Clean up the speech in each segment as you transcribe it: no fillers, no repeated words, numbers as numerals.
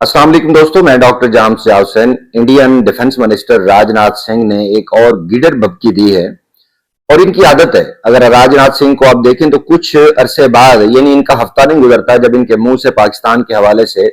अस्सलाम वालेकुम दोस्तों, मैं डॉक्टर जाम्स जावसन। Indian defence minister Rajnath Singh ने एक और गीडर भभकी दी है और इनकी आदत है। अगर राजनाथ सिंह को आप देखें तो कुछ अरसे बाद, यानी इनका हफ्ता नहीं गुजरता जब इनके मुंह से पाकिस्तान के हवाले से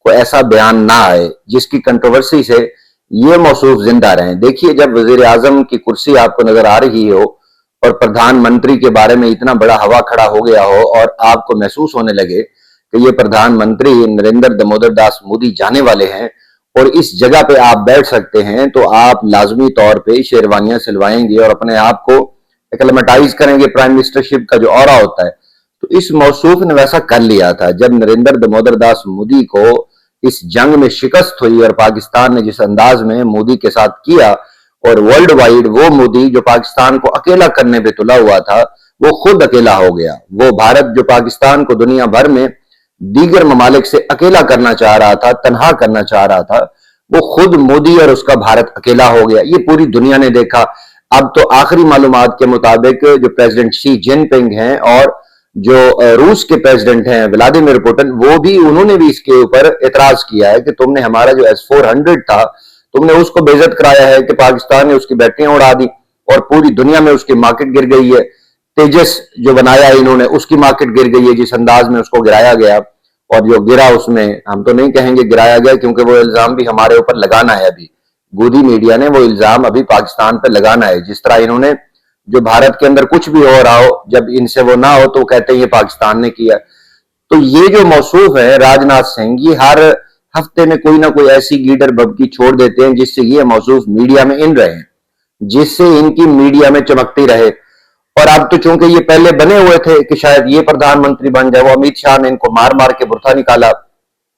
कोई ऐसा बयान ना आए जिसकी कंट्रोवर्सी से ये मौसूफ जिंदा रहे। देखिए, जब वजीर आजम की कुर्सी आपको नजर आ रही हो और प्रधानमंत्री के बारे में इतना बड़ा हवा खड़ा हो गया हो और आपको महसूस होने लगे कि ये प्रधानमंत्री नरेंद्र दामोदर दास मोदी जाने वाले हैं और इस जगह पे आप बैठ सकते हैं, तो आप लाजमी तौर पे शेरवानियां सिलवाएंगे और अपने आप को एक्लेमेटाइज करेंगे प्राइम मिनिस्टरशिप का जो ऑरा होता है। तो इस मौसूफ ने वैसा कर लिया था जब नरेंद्र दामोदर दास मोदी को इस जंग में शिकस्त हुई और पाकिस्तान ने जिस अंदाज में मोदी के साथ किया, और वर्ल्ड वाइड वो मोदी जो पाकिस्तान को अकेला करने पे तुला हुआ था वो खुद अकेला हो गया। वो भारत जो पाकिस्तान को दुनिया भर में दीगर ममालिक से अकेला करना चाह रहा था, तनहा करना चाह रहा था, वो खुद मोदी और उसका भारत अकेला हो गया। ये पूरी दुनिया ने देखा। अब तो आखिरी मालूमात के मुताबिक जो प्रेसिडेंट शी जिनपिंग हैं और जो रूस के प्रेसिडेंट हैं व्लादिमीर पुतिन, वो भी उन्होंने भी इसके ऊपर एतराज किया है कि तुमने हमारा जो S-400 था तुमने उसको बेइज्जत कराया है, कि पाकिस्तान ने उसकी बैटरियां उड़ा दी और पूरी दुनिया में उसकी मार्केट गिर गई है। तेजस जो बनाया इन्होंने उसकी मार्केट गिर गई है जिस अंदाज में उसको गिराया गया, और जो गिरा उसमें हम तो नहीं कहेंगे गिराया गया क्योंकि वो इल्जाम भी हमारे ऊपर लगाना है। अभी गोदी मीडिया ने वो इल्जाम अभी पाकिस्तान पर लगाना है। जिस तरह इन्होंने जो भारत के अंदर कुछ भी हो रहा हो, जब इनसे वो ना हो तो कहते हैं ये पाकिस्तान ने किया। तो ये जो मौसूफ है राजनाथ सिंह, ये हर हफ्ते में कोई ना कोई ऐसी गीडर भभकी छोड़ देते हैं जिससे ये मौसूफ मीडिया में इन रहे हैं, जिससे इनकी मीडिया में चमकती रहे। और अब तो चूंकि ये पहले बने हुए थे कि शायद ये प्रधानमंत्री बन जाए, वो अमित शाह ने इनको मार मार के बुरथा निकाला।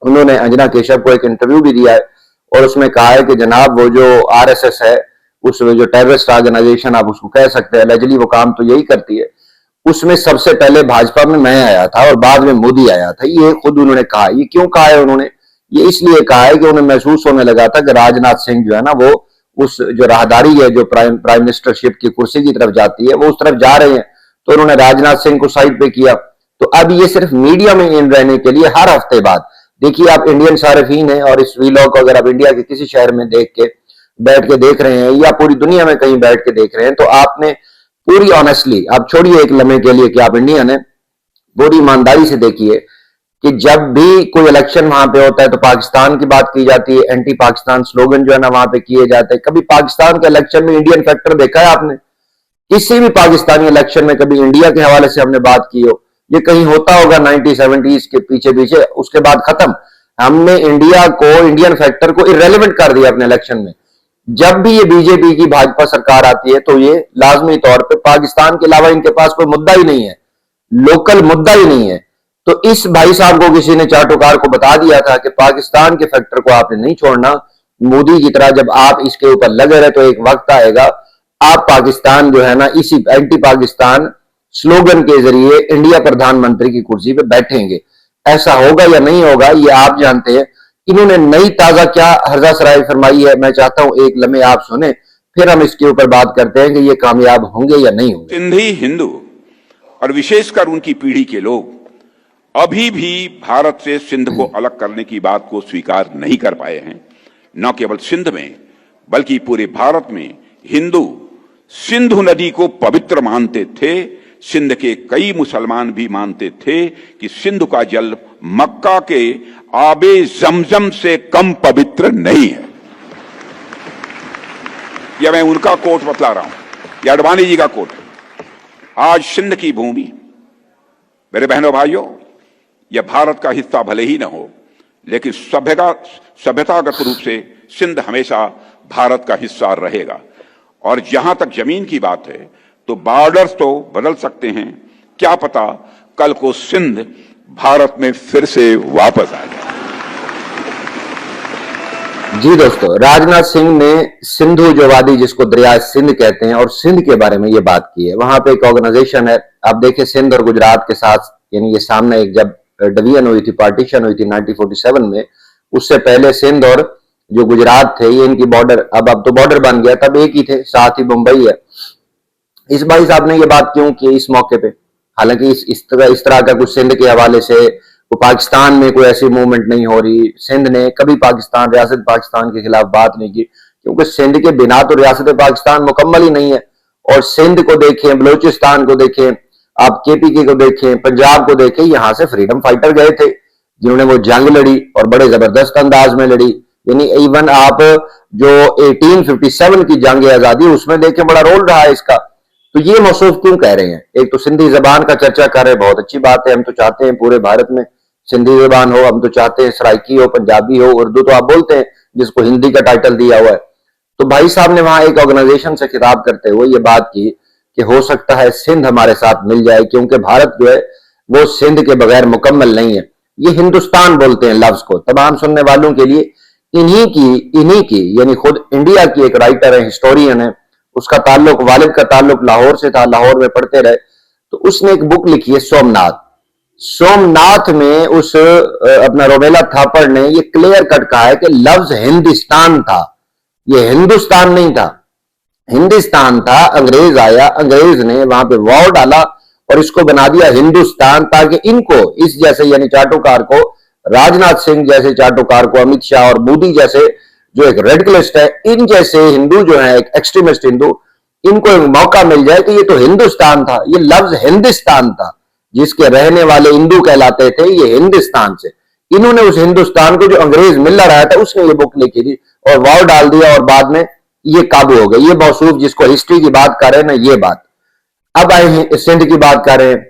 उन्होंने अंजना केशव को एक इंटरव्यू भी दिया है और उसमें कहा है कि जनाब वो जो RSS है, उस जो टेररिस्ट ऑर्गेनाइजेशन आप उसको कह सकते हैं, अलैजली वो काम तो यही करती है, उसमें सबसे पहले भाजपा में मैं आया था और बाद में मोदी आया था। ये खुद उन्होंने कहा। ये क्यों कहा है उन्होंने? ये इसलिए कहा है कि उन्हें महसूस होने लगा था कि राजनाथ सिंह जो है ना, वो उस जो राहदारी है जो प्राइम मिनिस्टरशिप की कुर्सी की तरफ जाती है, वो उस तरफ जा रहे हैं, तो उन्होंने राजनाथ सिंह को साइड पे किया। तो अब ये सिर्फ मीडिया में इन रहने के लिए हर हफ्ते बाद, देखिए आप इंडियन सारिफीन हैं और इस वीलॉग को अगर आप इंडिया के किसी शहर में बैठ के देख रहे हैं या पूरी दुनिया में कहीं बैठ के देख रहे हैं, तो आपने पूरी ऑनेस्टली, आप छोड़िए एक लम्हे के लिए कि आप इंडियन है, पूरी ईमानदारी से देखिए कि जब भी कोई इलेक्शन वहां पे होता है तो पाकिस्तान की बात की जाती है, एंटी पाकिस्तान स्लोगन जो है ना वहां पे किए जाते हैं। कभी पाकिस्तान के इलेक्शन में इंडियन फैक्टर देखा है आपने? किसी भी पाकिस्तानी इलेक्शन में कभी इंडिया के हवाले से हमने बात की हो? ये कहीं होता होगा 1970s के पीछे पीछे, उसके बाद खत्म। हमने इंडिया को, इंडियन फैक्टर को इरेलीवेंट कर दिया अपने इलेक्शन में। जब भी ये बीजेपी की भाजपा सरकार आती है तो ये लाजमी तौर पे पाकिस्तान के अलावा इनके पास कोई मुद्दा ही नहीं है, लोकल मुद्दा ही नहीं है। तो इस भाई साहब को किसी ने चाटुकार को बता दिया था कि पाकिस्तान के फैक्टर को आपने नहीं छोड़ना। मोदी की तरह जब आप इसके ऊपर लगे रहे तो एक वक्त आएगा आप पाकिस्तान जो है ना इसी एंटी पाकिस्तान स्लोगन के जरिए इंडिया प्रधानमंत्री की कुर्सी पे बैठेंगे। ऐसा होगा या नहीं होगा ये आप जानते हैं। इन्होंने नई ताजा क्या हर्जा सराय फरमाई है, मैं चाहता हूं एक लम्हे आप सुने, फिर हम इसके ऊपर बात करते हैं कि ये कामयाब होंगे या नहीं होंगे। सिंधी हिंदू और विशेषकर उनकी पीढ़ी के लोग अभी भी भारत से सिंध को अलग करने की बात को स्वीकार नहीं कर पाए हैं। न केवल सिंध में बल्कि पूरे भारत में हिंदू सिंधु नदी को पवित्र मानते थे। सिंध के कई मुसलमान भी मानते थे कि सिंधु का जल मक्का के आबे जमजम से कम पवित्र नहीं है। यह मैं उनका कोट बतला रहा हूं, यह अडवाणी जी का कोट है। आज सिंध की भूमि, मेरे बहनों भाइयों, यह भारत का हिस्सा भले ही न हो, लेकिन सभ्यतागत रूप से सिंध हमेशा भारत का हिस्सा रहेगा। और जहां तक जमीन की बात है तो बॉर्डर्स तो बदल सकते हैं, क्या पता कल को सिंध भारत में फिर से वापस आ जाए। जी दोस्तों, राजनाथ सिंह ने सिंधु जो वादी जिसको दरिया सिंध कहते हैं और सिंध के बारे में ये बात की है। वहां पे एक ऑर्गेनाइजेशन है, आप देखिए सिंध और गुजरात के साथ, यानी ये सामने एक जब डिवीजन हुई थी, पार्टीशन हुई थी 1947 में, उससे पहले सिंध और जो गुजरात थे ये इनकी बॉर्डर, अब तो बॉर्डर बन गया, तब एक ही थे, साथ ही मुंबई है। इस भाई साहब ने ये बात क्यों की इस मौके पे? हालांकि इस तरह का कुछ सिंध के हवाले से वो पाकिस्तान में कोई ऐसी मूवमेंट नहीं हो रही, सिंध ने कभी पाकिस्तान, रियासत पाकिस्तान के खिलाफ बात नहीं की, क्योंकि सिंध के बिना तो रियासत पाकिस्तान मुकम्मल ही नहीं है। और सिंध को देखें, बलूचिस्तान को देखें, आप केपीके को देखें, पंजाब को देखें, यहां से फ्रीडम फाइटर गए थे जिन्होंने वो जंग लड़ी और बड़े जबरदस्त अंदाज में लड़ी। यानी इवन आप जो 1857 की जंग आजादी उसमें देखें, बड़ा रोल रहा है इसका। तो ये मौसूफ क्यों कह रहे हैं? एक तो सिंधी जबान का चर्चा कर रहे हैं, बहुत अच्छी बात है, हम तो चाहते हैं पूरे भारत में सिंधी जबान हो, हम तो चाहते हैं सराइकी हो, पंजाबी हो, उर्दू तो आप बोलते हैं जिसको हिंदी का टाइटल दिया हुआ है। तो भाई साहब ने वहां एक ऑर्गेनाइजेशन से खिताब करते हुए ये बात की कि हो सकता है सिंध हमारे साथ मिल जाए, क्योंकि भारत जो है वो सिंध के बगैर मुकम्मल नहीं है। ये हिंदुस्तान बोलते हैं लफ्ज को, तमाम सुनने वालों के लिए इन्हीं की यानी खुद इंडिया की एक राइटर है, हिस्टोरियन है, उसका ताल्लुक, वालिद का ताल्लुक लाहौर से था, लाहौर में पढ़ते रहे, तो उसने एक बुक लिखी है सोमनाथ। सोमनाथ में उस अपना रोमेला थापड़ ने ये क्लियर कट कहा है कि लफ्ज हिंदुस्तान था, ये हिंदुस्तान नहीं था, हिंदुस्तान था। अंग्रेज आया, अंग्रेज ने वहां पे वाव डाला और इसको बना दिया हिंदुस्तान, ताकि इनको इस जैसे यानी चाटुकार को, राजनाथ सिंह जैसे चाटुकार को, अमित शाह और मोदी जैसे जो एक रेडिकलिस्ट है, इन जैसे हिंदू जो है, एक एक्सट्रीमिस्ट हिंदू, इनको एक मौका मिल जाए कि ये तो हिंदुस्तान था, ये लफ्ज हिंदुस्तान था, जिसके रहने वाले हिंदू कहलाते थे, ये हिंदुस्तान से। इन्होंने उस हिंदुस्तान को जो अंग्रेज मिल रहा था उसने ये बुक लिखी थी और वाव डाल दिया और बाद में ये काबू हो गए। ये मौसूफ जिसको हिस्ट्री की बात कर रहे हैं ना, ये बात। अब आए हैं सिंध की बात कर रहे हैं।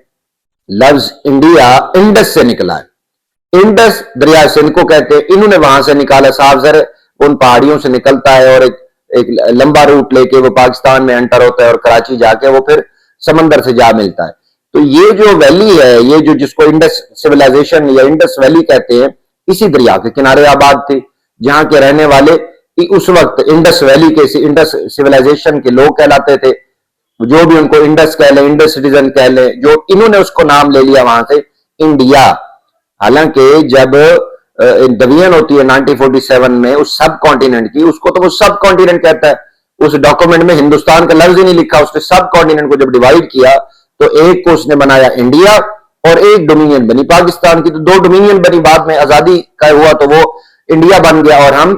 लफ्ज इंडिया इंडस से निकला है, इंडस दरिया सिंध को कहते हैं, इन्होंने वहां से निकाला। साहब सर उन पहाड़ियों से निकलता है और एक लंबा रूट लेके वो पाकिस्तान में एंटर होता है और कराची जाके वो फिर समंदर से जा मिलता है। तो ये जो वैली है, ये जो जिसको इंडस सिविलाइजेशन या इंडस वैली कहते हैं, इसी दरिया के किनारे आबाद थे, जहां के रहने वाले उस वक्त इंडस वैली के, इंडस सिविलाइजेशन के लोग कहलाते थे। जो भी उनको इंडस कह लें, इंडस सिटीजन कह लें, जो इन्होंने उसको नाम ले लिया वहां से इंडिया। हालांकि जब डिवीजन होती है 1947 में उस सब कॉन्टिनेंट की, उसको तो वो सब कॉन्टिनेंट कहता है, उस डॉक्यूमेंट में हिंदुस्तान का लफ्ज ही नहीं लिखा। उसने सब कॉन्टिनेंट को जब डिवाइड किया तो एक को उसने बनाया इंडिया और एक डोमिनियन बनी पाकिस्तान की। तो दो डोमिनियन बनी, बाद में आजादी का हुआ तो वो इंडिया बन गया और हम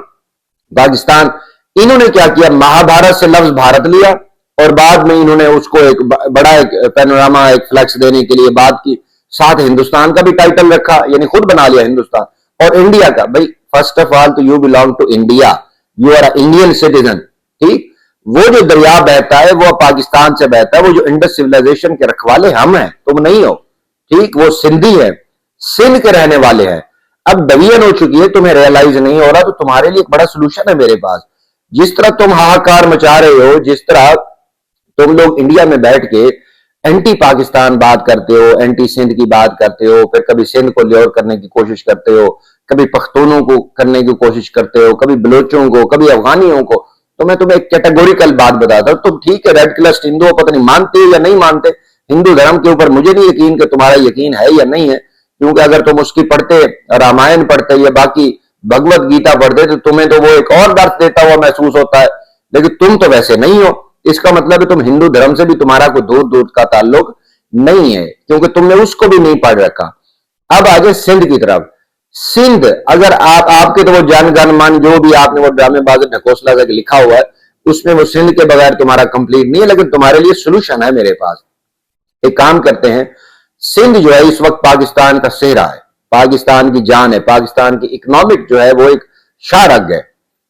पाकिस्तान। इन्होंने क्या किया, महाभारत से लफ्ज भारत लिया और बाद में इन्होंने उसको एक बड़ा एक पैनोरामा, एक फ्लैक्स देने के लिए बात की, साथ हिंदुस्तान का भी टाइटल रखा, यानी खुद बना लिया हिंदुस्तान और इंडिया का। भाई फर्स्ट ऑफ ऑल तो you belong to India, you are Indian citizen, ठीक। वो जो दरिया बहता है वो पाकिस्तान से बहता है, वो जो इंडस सिविलाइजेशन के रखवाले हम हैं, तुम नहीं हो, ठीक। वो सिंधी है, सिंध के रहने वाले हैं। अब डिवीजन हो चुकी है, तुम्हें रियलाइज नहीं हो रहा, तो तुम्हारे लिए एक बड़ा सोल्यूशन है मेरे पास। जिस तरह तुम हाहाकार मचा रहे हो, जिस तरह तुम लोग इंडिया में बैठ के एंटी पाकिस्तान बात करते हो, एंटी सिंध की बात करते हो, फिर कभी सिंध को ल्योर करने की कोशिश करते हो, कभी पख्तूनों को करने की कोशिश करते हो, कभी बलोचों को, कभी अफगानियों को। तो मैं तुम्हें एक कैटेगोरिकल बात बताता हूं, तुम ठीक है रेड क्लस्ट हिंदू हो, पता नहीं मानते हो या नहीं मानते हिंदू धर्म के ऊपर, मुझे नहीं यकीन कि तुम्हारा यकीन है या नहीं है, क्योंकि अगर तुम उसकी पढ़ते, रामायण पढ़ते या बाकी भगवत गीता पढ़ते, तो तुम्हें तो वो एक और दर्द देता हुआ महसूस होता है। लेकिन तुम तो वैसे नहीं हो, इसका मतलब है तुम हिंदू धर्म से भी तुम्हारा कोई दूर दूर का ताल्लुक नहीं है, क्योंकि तुमने उसको भी नहीं पढ़ रखा। अब आ जाए सिंध की तरफ। सिंध, अगर आपके तो वो जन गण मन जो भी आपने वो ड्रामेबाज ढकोसला से लिखा हुआ है, उसमें वो सिंध के बगैर तुम्हारा कंप्लीट नहीं है। लेकिन तुम्हारे लिए सोल्यूशन है मेरे पास। एक काम करते हैं, सिंध जो है इस वक्त पाकिस्तान का सेहरा है, पाकिस्तान की जान है, पाकिस्तान की इकोनॉमिक जो है वो एक शाहरग है,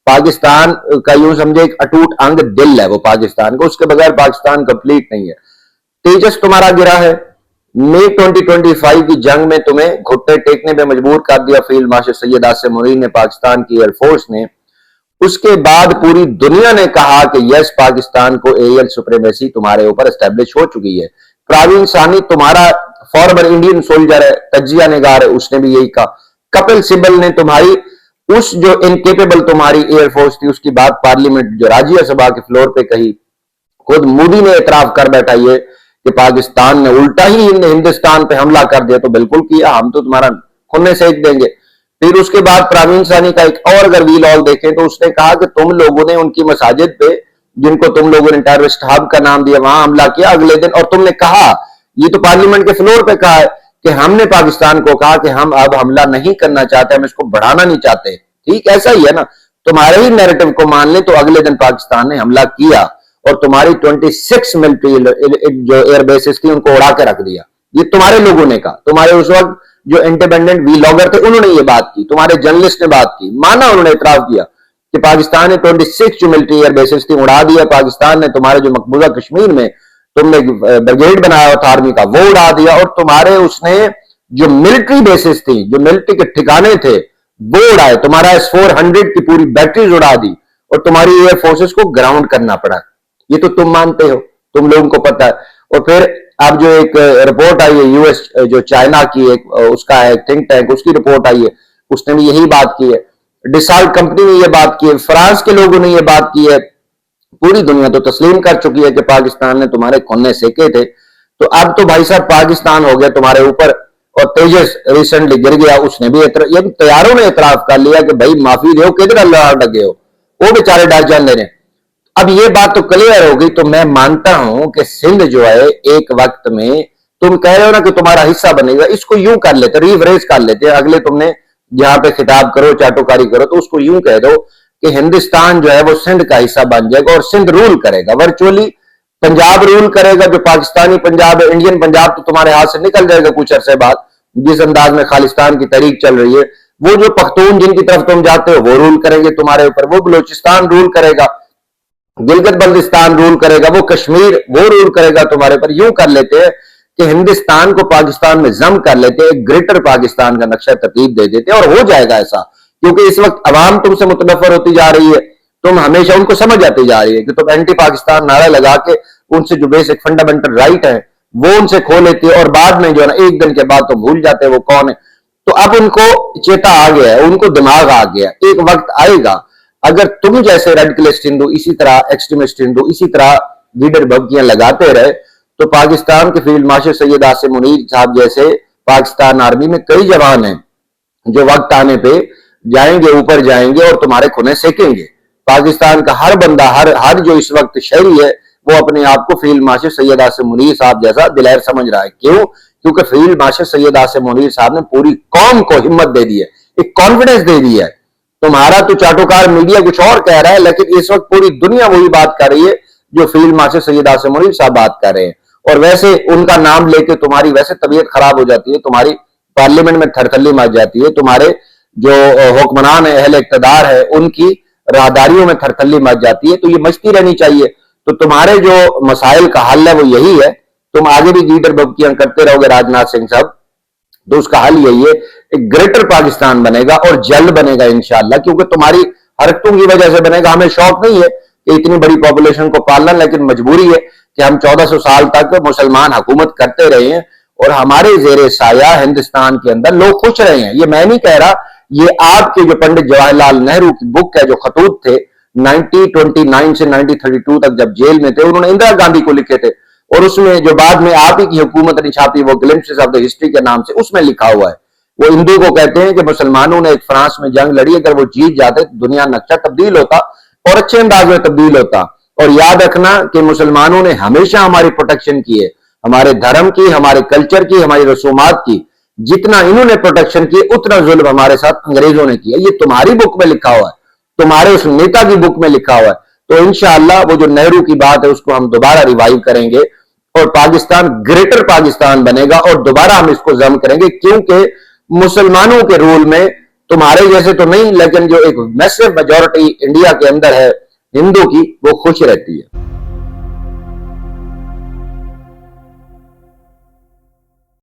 पाकिस्तान का यूं समझे एक अटूट अंग दिल है वो पाकिस्तान को, उसके बगैर पाकिस्तान कंप्लीट नहीं है। तेजस तुम्हारा गिरा है, मई 2025 की जंग में तुम्हें घुटने टेकने पे मजबूर कर दिया फील्ड मार्शल सैयद आसिम मुनीर ने, पाकिस्तान की एयरफोर्स ने। उसके बाद पूरी दुनिया ने कहा कि यस, पाकिस्तान को एरियल सुप्रीमेसी तुम्हारे ऊपर एस्टेब्लिश हो चुकी है। प्रवीण सानी तुम्हारा फॉर्मर इंडियन सोल्जर है, तजिया निगार है, उसने भी यही कहा। कपिल सिब्बल ने तुम्हारी उस जो इनकेपेबल तुम्हारी एयरफोर्स थी उसकी बात पार्लियामेंट जो राज्यसभा के फ्लोर पे कही। खुद मोदी ने इतराफ कर बैठा ये कि पाकिस्तान ने उल्टा ही हिंदुस्तान पे हमला कर दिया, तो बिल्कुल किया, हम तो तुम्हारा खुन्ने सेक देंगे। फिर उसके बाद प्रवीण सानी का एक और अगर वील ऑल देखें तो उसने कहा कि तुम लोगों ने उनकी मसाजिद पे, जिनको तुम लोगों ने टेररिस्ट हब का नाम दिया, वहां हमला किया अगले दिन, और तुमने कहा, ये तो पार्लियामेंट के फ्लोर पे कहा है कि हमने पाकिस्तान को कहा कि हम अब हमला नहीं करना चाहते, हम इसको बढ़ाना नहीं चाहते। ठीक ऐसा ही है ना, तुम्हारे ही नैरेटिव को मान ले तो अगले दिन पाकिस्तान ने हमला किया और तुम्हारी 26 मिलिट्री जो एयरबेसेस थी उनको उड़ा के रख दिया। ये तुम्हारे लोगों ने कहा, तुम्हारे उस वक्त जो इंडिपेंडेंट व्लॉगर थे उन्होंने ये बात की, तुम्हारे जर्नलिस्ट ने बात की, माना, उन्होंने इतराफ किया कि पाकिस्तान ने 26 जो मिलिट्री एयरबेसेस थी उड़ा दिया। पाकिस्तान ने तुम्हारे जो मकबूजा कश्मीर में तुमने ब्रिगेड बनाया था आर्मी का वो उड़ा दिया, और तुम्हारे उसने जो मिलिट्री बेसिस थी, जो मिलिट्री के ठिकाने थे वो उड़ाए, तुम्हारा S-400 की पूरी बैटरीज उड़ा दी और तुम्हारी एयर फोर्सेस को ग्राउंड करना पड़ा। ये तो तुम मानते हो, तुम लोगों को पता है। और फिर अब जो एक रिपोर्ट आई है यूएस जो चाइना की एक उसका है थिंक टैंक, उसकी रिपोर्ट आई है, उसने भी यही बात की है। डिसाल्ट कंपनी ने यह बात की है, फ्रांस के लोगों ने यह बात की है, पूरी दुनिया तो तस्लीम कर चुकी है कि पाकिस्तान ने तुम्हारे खूने सेके थे। तो अब तो भाई साहब पाकिस्तान हो गया तुम्हारे ऊपर, और तेजस रिसेंटली गिर गया, उसने भी तैयारों ने इतराफ कर लिया कि भाई माफी दो, किधर अल्लाह लगे हो, वो बेचारे डर जान दे रहे। अब ये बात तो क्लियर हो गई। तो मैं मानता हूं कि सिंध जो है एक वक्त में, तुम कह रहे हो ना कि तुम्हारा हिस्सा बनेगा, इसको यूं कर लेते, रिफ्रेश कर लेते, अगले तुमने जहां पे खिताब करो, चाटुकारी करो, तो उसको यूं कह दो कि हिंदुस्तान जो है वो सिंध का हिस्सा बन जाएगा और सिंध रूल करेगा वर्चुअली, पंजाब रूल करेगा। जो पाकिस्तानी पंजाब है, इंडियन पंजाब तो तुम्हारे हाथ से निकल जाएगा कुछ अरसे बाद, जिस अंदाज में खालिस्तान की तहरीक चल रही है। वो जो पख्तून जिनकी तरफ तुम जाते हो वो रूल करेंगे तुम्हारे ऊपर, वो बलोचिस्तान रूल करेगा, गिलगित बल्तिस्तान रूल करेगा, वो कश्मीर वो रूल करेगा तुम्हारे ऊपर। यूं कर लेते हैं कि हिंदुस्तान को पाकिस्तान में जम कर लेते हैं, एक ग्रेटर पाकिस्तान का नक्शा तरतीब दे देते हैं, और हो जाएगा ऐसा। क्योंकि इस वक्त अवाम तुमसे मुतनफर होती जा रही है, तुम हमेशा उनको समझ आती जा रही है कि तुम एंटी पाकिस्तान नारा लगा के उनसे जो बेसिक फंडामेंटल राइट है वो उनसे खो लेती है, और बाद में जो है ना एक दिन के बाद तो भूल जाते हैं वो कौन है। तो अब उनको चेता आ गया है, उनको दिमाग आ गया, एक वक्त आएगा अगर तुम जैसे रेडिकलिस्ट हिंदू इसी तरह, एक्सट्रीमिस्ट हिंदू इसी तरह लीडर भबकियां लगाते रहे, तो पाकिस्तान के फील्ड मार्शल सैयद आसिम मुनीर साहब जैसे पाकिस्तान आर्मी में कई जवान हैं जो वक्त आने पे जाएंगे, ऊपर जाएंगे और तुम्हारे खुने सेकेंगे। पाकिस्तान का हर बंदा, हर जो इस वक्त शहरी है वो अपने आप को फील्ड मार्शल सैयद आसिम मुनीर साहब जैसा दिलेर समझ रहा है। क्यों? क्योंकि फील्ड मार्शल सैयद आसिम मुनीर साहब ने पूरी कौम को हिम्मत दे दी है, एक कॉन्फिडेंस दे दी है। तुम्हारा तो चाटुकार मीडिया कुछ और कह रहा है, लेकिन इस वक्त पूरी दुनिया वही बात कर रही है जो फील्ड मार्शल सैयद आसिम मुनीर साहब बात कर रहे हैं। और वैसे उनका नाम लेके तुम्हारी वैसे तबीयत खराब हो जाती है, तुम्हारी पार्लियामेंट में थरथल्ली मच जाती है, तुम्हारे जो हुक्मरान है, अहले इक़्तिदार है, उनकी राहदारियों में थरथल्ली मच जाती है। तो ये मचती रहनी चाहिए। तो तुम्हारे जो मसाइल का हल है वो यही है, तुम आगे भी लीडर बबकियां करते रहोगे राजनाथ सिंह साहब, तो उसका हल यही है, एक ग्रेटर पाकिस्तान बनेगा और जल्द बनेगा इंशाअल्लाह। क्योंकि तुम्हारी हरकतों की वजह से बनेगा। हमें शौक नहीं है कि इतनी बड़ी पॉपुलेशन को पालना, लेकिन मजबूरी है कि हम 1400 साल तक मुसलमान हुकूमत करते रहे हैं और हमारे जेर साया हिंदुस्तान के अंदर लोग खुश रहे हैं। ये मैं नहीं कह रहा, ये आपके जो पंडित जवाहरलाल नेहरू की बुक है, जो खतूत थे 1929 से 1932 तक जब जेल में थे, उन्होंने इंदिरा गांधी को लिखे थे, और उसमें जो बाद में आप ही की हुकूमत ने छापी वो ग्लिम्प्सेस ऑफ द हिस्ट्री के नाम से, उसमें लिखा हुआ है। वो हिंदू को कहते हैं कि मुसलमानों ने एक फ्रांस में जंग लड़ी, अगर वो जीत जाते तो दुनिया नक्शा तब्दील होता और अच्छे अंदाज में तब्दील होता। और याद रखना कि मुसलमानों ने हमेशा हमारी प्रोटेक्शन की है, हमारे धर्म की, हमारे कल्चर की, हमारी रसूमात की। जितना इन्होंने प्रोटेक्शन की उतना जुल्म हमारे साथ अंग्रेजों ने किया। ये तुम्हारी बुक में लिखा हुआ है, तुम्हारे उस नेता की बुक में लिखा हुआ है। तो इंशाअल्लाह वो जो नेहरू की बात है उसको हम दोबारा रिवाइव करेंगे और पाकिस्तान ग्रेटर पाकिस्तान बनेगा और दोबारा हम इसको जम करेंगे। क्योंकि मुसलमानों के रूल में तुम्हारे जैसे तो नहीं, लेकिन जो एक मैसिव मेजॉरिटी इंडिया के अंदर है हिंदू की, वो खुश रहती है।